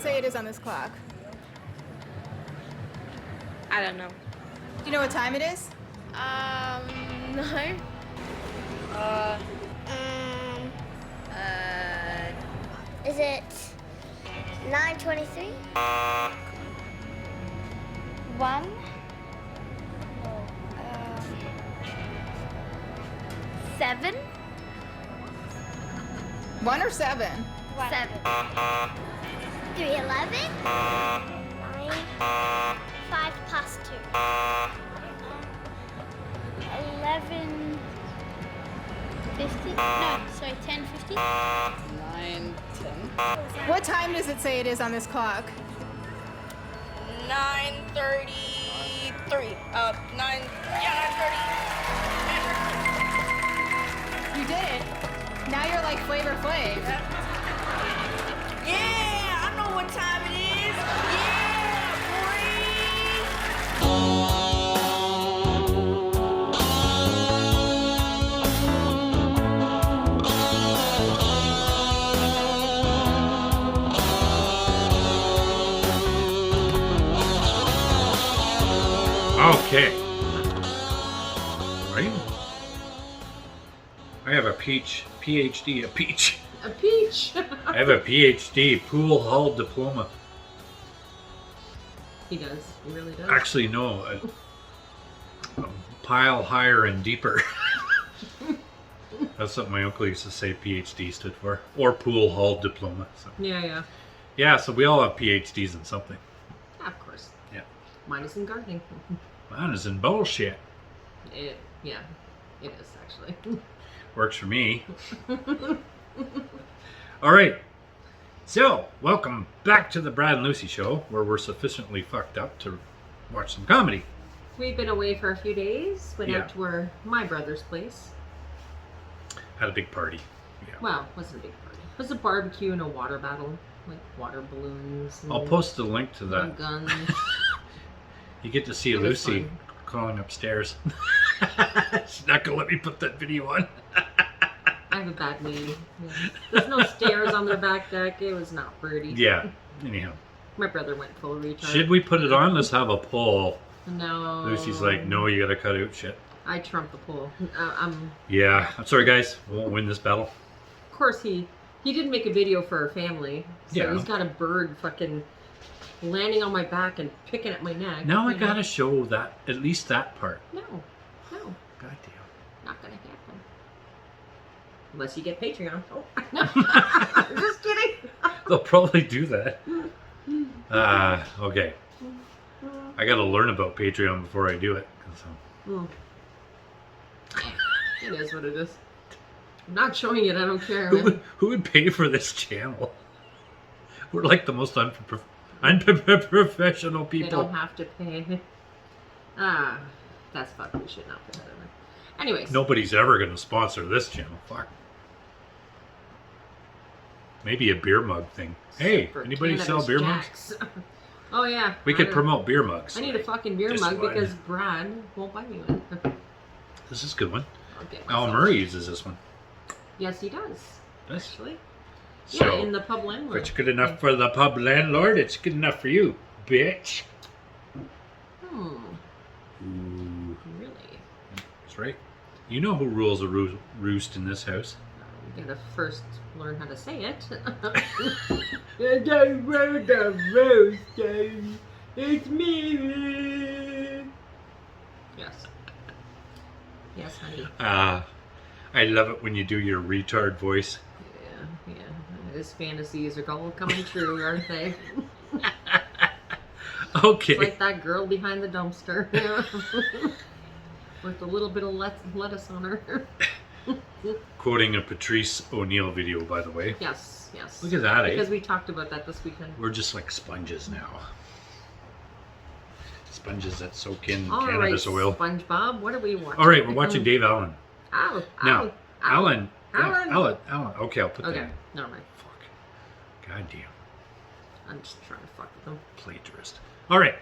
say it is on this clock? I don't know. Do you know what time it is? No. Is it 9:23? 1? 7? 1 or 7? 7. 3:11? 9. 5 past 2. 11:50? No, sorry, 10:50. 9:10. What time does it say it is on this clock? 9:33. 9:30. You did it. Now you're like Flavor Flav. Yeah, I know what time it is. Okay. Right? I have a PhD, a peach. A peach. I have a PhD, pool hull diploma. He does. He really does. Actually, no, a pile higher and deeper. That's what my uncle used to say PhD stood for, or pool hull diploma. So. Yeah. Yeah, so we all have PhDs in something. Yeah, of course. Yeah. Mine is in gardening. Mine is in bullshit. It is actually. Works for me. All right. So, welcome back to the Brad and Lucy Show, where we're sufficiently fucked up to watch some comedy. We've been away for a few days. Went Yeah. out to my brother's place. Had a big party. Yeah. Well, it wasn't a big party. It was a barbecue and a water battle, like water balloons. And I'll post a link to that. guns. You get to see It was Lucy fun. crawling upstairs. She's not gonna let me put that video on. I have a bad knee. Yeah. There's no stairs on their back deck. It was not pretty. Yeah. Anyhow, My brother went full retard. should we put it on? Let's have a poll. No. Lucy's like, no, you gotta cut out shit. I trumped the poll. Yeah. I'm sorry, guys. We won't win this battle. Of course, he did make a video for our family. So Yeah. he's got a bird fucking landing on my back and picking at my neck. Now I you know? gotta show that, at least that part. No, God damn. not gonna happen. Unless you get Patreon. Oh, no. Just kidding. They'll probably do that. Okay. I gotta learn about Patreon before I do it. So. Mm. It is what it is. I'm not showing it. I don't care. Man. Who would pay for this channel? We're like the most unprofessional They people. don't have to pay. That's fucked. We should not put that in there. Anyways. Nobody's ever gonna sponsor this channel. Fuck. Maybe a beer mug thing. Hey, For anybody Canada's sell beer Jacks. Oh yeah. mugs? We could promote beer mugs. I need a fucking beer Just mug one. because Brad won't buy me one. This is a good one. I'll get Al myself. Murray uses this one. Yes, he does. That's Actually. so. Yeah, in the pub landlord. If it's good enough for the pub landlord, it's good enough for you, bitch. Ooh, Really? that's right. You know who rules a roost in this house? You gotta first learn how to say it. It's me. Yes. Yes, honey. I love it when you do your retard voice. Yeah. His fantasies are all coming true, aren't they? Okay. It's like that girl behind the dumpster. Yeah. With a little bit of lettuce on her. Quoting a Patrice O'Neill video, by the way. Yes. Look at that, Because eh? we talked about that this weekend. We're just like sponges now. Sponges that soak in All right, cannabis oil. SpongeBob, what are we watching? All right, we're watching Dave Allen. Ow, Now, ow, Alan. Alan. Yeah, Alan. Okay, I'll put Okay, that in. never mind. Fuck. God damn. I'm just trying to fuck with them. Plagiarist. All right.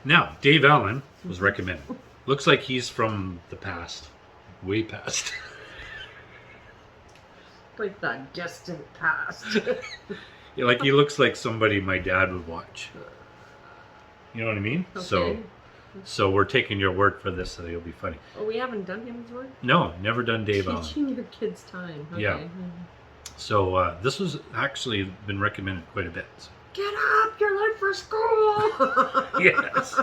Now, Dave Allen was recommended. Looks like he's from the past. Way past. Like the distant past. Like he looks like somebody my dad would watch. You know what I mean? Okay. So we're taking your word for this, so he'll be funny. Oh, we haven't done him's work? No, never done Dave Allen. Teaching your kids time. Okay. Yeah. So this was actually been recommended quite a bit. So. Get up! You're late for school! Yes.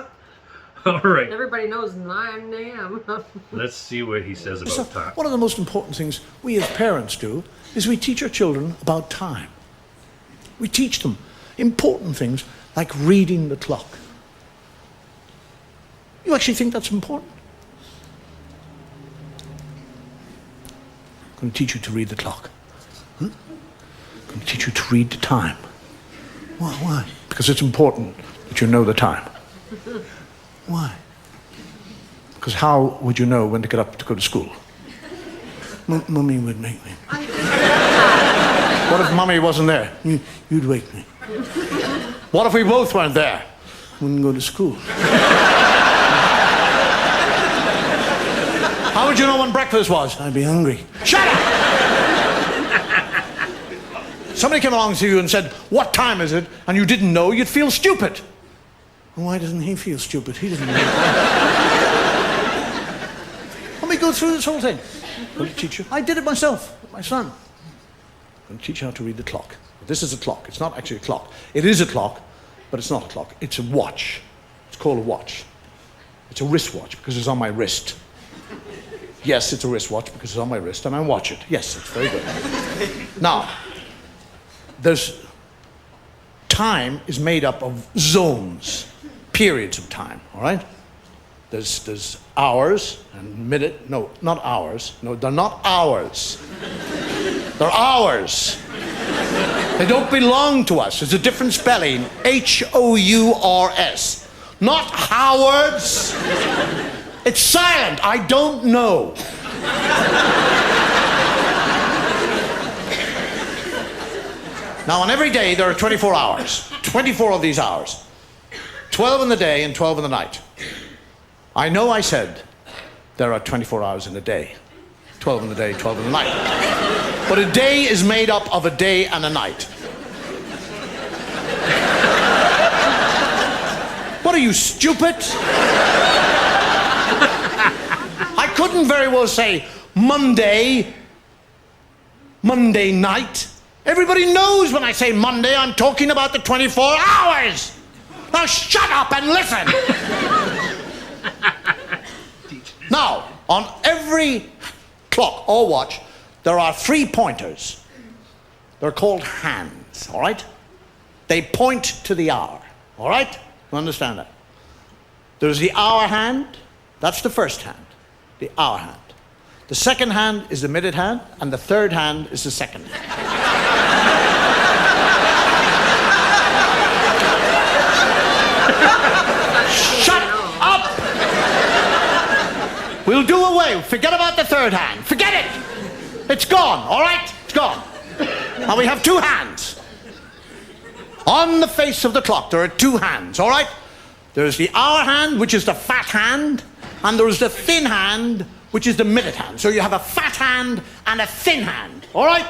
All right. Everybody knows 9 a.m. Let's see what he says So about time. one of the most important things we as parents do is we teach our children about time. We teach them important things like reading the clock. You actually think that's important? I'm going to teach you to read the clock. I'm going to teach you to read the time. Why? Because it's important that you know the time. Why? Because how would you know when to get up to go to school? Mummy would make me. What if Mummy wasn't there? You'd wake me. What if we both weren't there? Wouldn't go to school. How would you know when breakfast was? I'd be hungry. Shut up! Somebody came along to you and said, what time is it? And you didn't know, you'd feel stupid. Why doesn't he feel stupid? He doesn't know. Let me go through this whole thing. I'm going to teach you. I did it myself with my son. I'm going to teach you how to read the clock. This is a clock. It's not actually a clock. It is a clock, but it's not a clock. It's a watch. It's called a watch. It's a wristwatch because it's on my wrist. Yes, it's a wristwatch because it's on my wrist and I watch it. Yes, it's very good. Now, time is made up of zones, periods of time, all right? There's hours and minute, no, not hours. No, they're not hours. They're hours. They don't belong to us. It's a different spelling, H-O-U-R-S. Not Howards. It's silent, I don't know. Now, on every day, there are 24 hours. 24 of these hours. 12 in the day and 12 in the night. I know I said there are 24 hours in a day. 12 in the day, 12 in the night. But a day is made up of a day and a night. What are you, stupid? I couldn't very well say Monday night. Everybody knows when I say Monday, I'm talking about the 24 hours. Now shut up and listen. Now, on every clock or watch, there are 3 pointers. They're called hands, all right? They point to the hour, all right? You understand that? There's the hour hand. That's the first hand, the hour hand. The second hand is the minute hand, and the third hand is the second hand. Shut up! We'll do away. Forget about the third hand. Forget it! It's gone, all right? It's gone. Now we have 2 hands. On the face of the clock, there are 2 hands, all right? There's the hour hand, which is the fat hand, and there's the thin hand, which is the minute hand. So you have a fat hand and a thin hand, all right?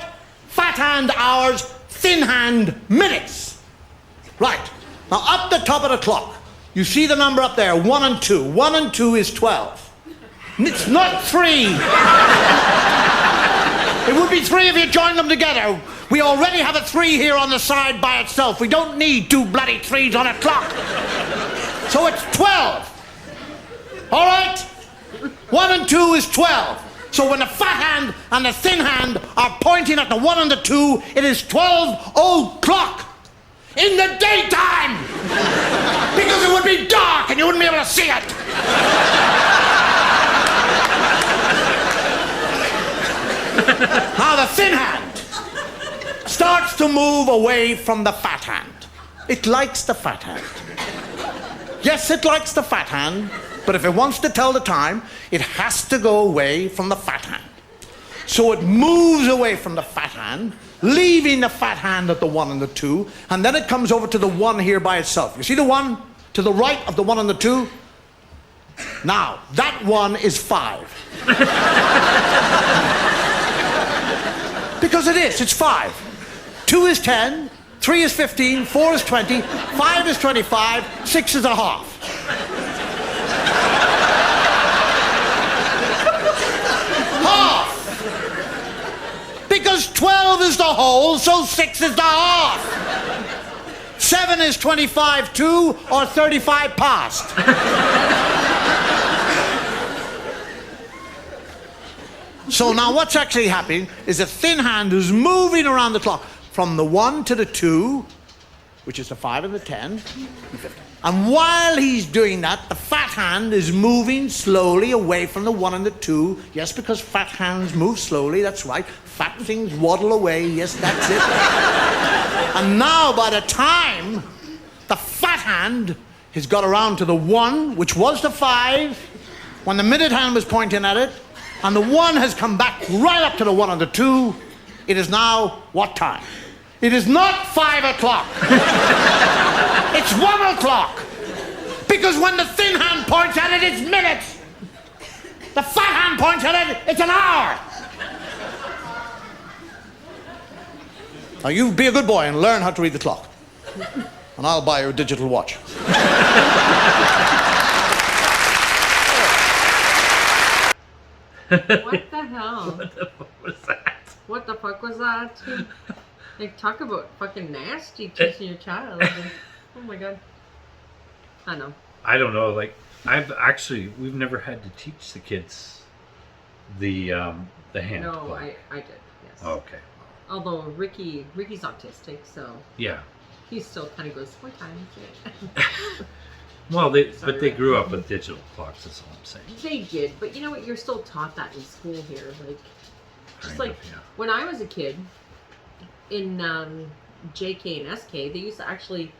Fat hand hours, thin hand minutes. Right. Now up the top of the clock, you see the number up there, 1 and 2. 1 and 2 is 12. It's not 3. It would be 3 if you joined them together. We already have a 3 here on the side by itself. We don't need 2 bloody 3s on a clock. So it's 12. All right? 1 and 2 is 12. So when the fat hand and the thin hand are pointing at the 1 and the 2, it is 12 o'clock in the daytime. Because it would be dark and you wouldn't be able to see it. Now the thin hand starts to move away from the fat hand. It likes the fat hand. Yes, it likes the fat hand, but if it wants to tell the time, it has to go away from the fat hand. So it moves away from the fat hand, leaving the fat hand at the 1 and the 2, and then it comes over to the 1 here by itself. You see the 1 to the right of the 1 and the 2? Now, that 1 is 5. Because it is, it's 5. 2 is 10, 3 is 15, 4 is 20, 5 is 25, 6 is a half. Half! Because 12 is the whole, so 6 is the half. 7 is 25 to or 35 past. So now what's actually happening is the thin hand is moving around the clock from the 1 to the 2, which is the 5 and the 10, and 50. And while he's doing that, the fat hand is moving slowly away from the 1 and the 2. Yes, because fat hands move slowly, that's right. Fat things waddle away, yes, that's it. And now by the time the fat hand has got around to the 1, which was the 5, when the minute hand was pointing at it, and the 1 has come back right up to the 1 and the 2, it is now what time? It is not 5 o'clock. It's 1 o'clock. Because when the thin hand points at it, it's minutes. The fat hand points at it, it's an hour. Now you be a good boy and learn how to read the clock. And I'll buy you a digital watch. What the hell? What the fuck was that? What the fuck was that? Like, talk about fucking nasty teaching your child. Like, oh my god. I know. I don't know. Like, we've never had to teach the kids the hand. No, clock. I did, yes. Oh, okay. Although Ricky's autistic, so Yeah. he still kind of goes, what time is it? Well, but they grew up with digital clocks. That's all I'm saying. They did, but you know what? You're still taught that in school here. Like, just Kind like of, yeah. when I was a kid, in JK and SK, they used to actually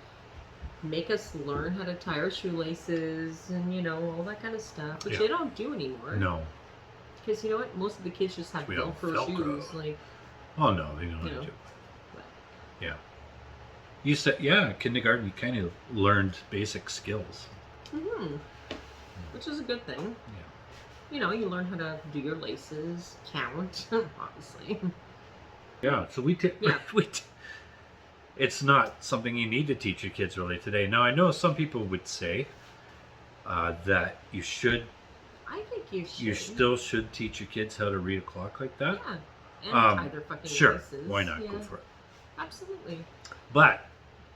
make us learn how to tie our shoelaces and, you know, all that kind of stuff, which Yeah. they don't do anymore. No. Because you know what? Most of the kids just have We have Velcro Velcro. shoes. Like, Oh no, they don't You have know. to. Yeah. You said, yeah, kindergarten. You kind of learned basic skills. which is a good thing. Yeah. You know, you learn how to do your laces, count, obviously. Yeah. So Yeah. It's not something you need to teach your kids really today. Now I know some people would say that you should. I think you should. You still should teach your kids how to read a clock like that. Yeah. And tie their fucking Sure. laces. Why not? Yeah. Go for it. Absolutely. But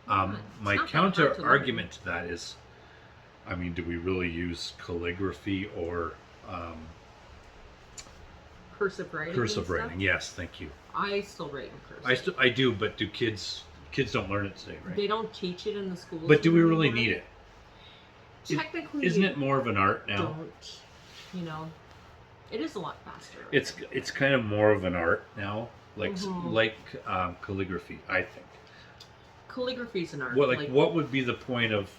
Yeah, it's my not that hard to counter argument to that is, I mean, do we really use calligraphy or Cursive writing. cursive and stuff? writing? Yes, thank you. I still write in cursive. I do, but do kids don't learn it today, right? They don't teach it in the schools. But do we anymore. really need it? Technically, Isn't you it more of an art now? don't. You know, it is a lot faster. It's kind of more of an art now, like Mhm. calligraphy. I think. Calligraphy is an art. What would be the point of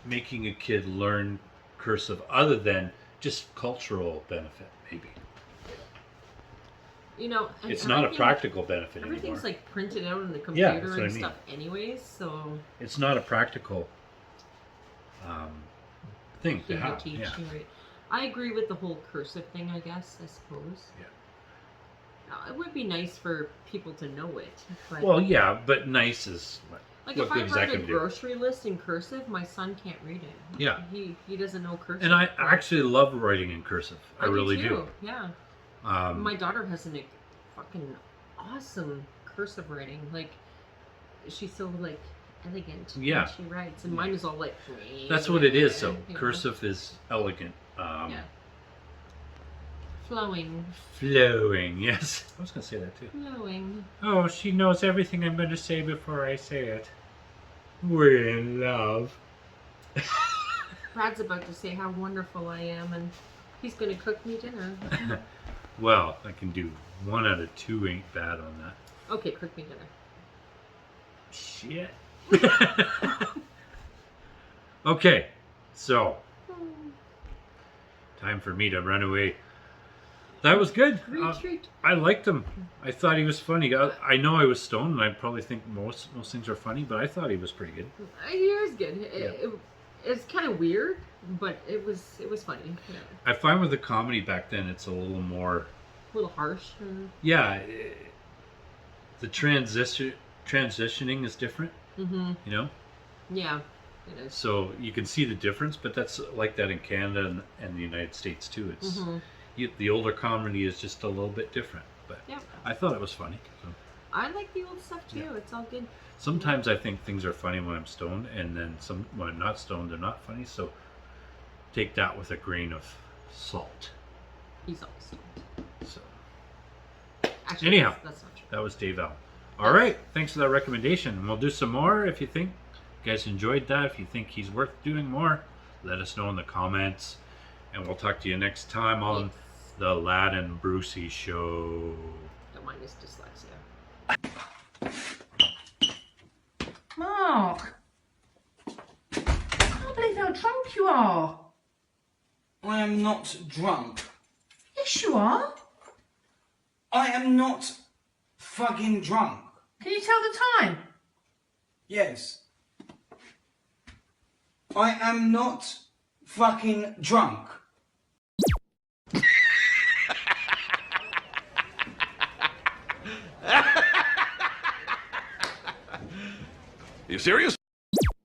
making a kid learn cursive other than just cultural benefit? Maybe You know, and it's not a everything- practical benefit anymore. Everything's like printed out on the Yeah, computer that's what and I mean. stuff, anyways. So It's not a practical thing to thing to have. teach, Yeah. you're right. I agree with the whole cursive thing. I guess I suppose. Yeah. It would be nice for people to know it. But Well, yeah, but nice is like what if I good is that write a going to do? grocery list in cursive, my son can't read it. Yeah. He doesn't know cursive. And I but actually love writing in cursive. I really too. do. Yeah. Um, My daughter has an fucking awesome cursive writing. Like, she's so like elegant Yeah. when she writes, and mine is all like. That's what it is. So you know. cursive is elegant, Yeah. Flowing. flowing. Yes, I was going to say that too. Flowing. Oh, she knows everything I'm going to say before I say it. We're in love. Brad's about to say how wonderful I am, and he's going to cook me dinner. Well, I can do 1 out of 2 ain't bad on that. Okay, cook me dinner. Shit. Okay, so time for me to run away. That was good. Retreat. I liked him. I thought he was funny. I know I was stoned, and I probably think most things are funny, but I thought he was pretty good. He was good. It's kind of weird, but it was funny. Yeah. I find with the comedy back then, it's a little more. A little harsh. Yeah, the transitioning is different. Mm-hmm. You know, Yeah, it is. so you can see the difference, but that's like that in Canada and the United States too. It's Mm-hmm. the older comedy is just a little bit different, but Yep. I thought it was funny. So I like the old stuff too. It's all good. sometimes I think things are funny when I'm stoned, and then when I'm not stoned, they're not funny. So take that with a grain of salt. He's always stoned. So Actually, Anyhow. that's not true. that was Dave Allen. All right, thanks for that recommendation. We'll do some more if you think you guys enjoyed that. If you think he's worth doing more, let us know in the comments, and we'll talk to you next time on Yes. the Lad and Brucey Show. Don't mind his dyslexia. Mark! I can't believe how drunk you are. I am not drunk. Yes, you are. I am not fucking drunk. Can you tell the time? Yes. I am not fucking drunk. You serious?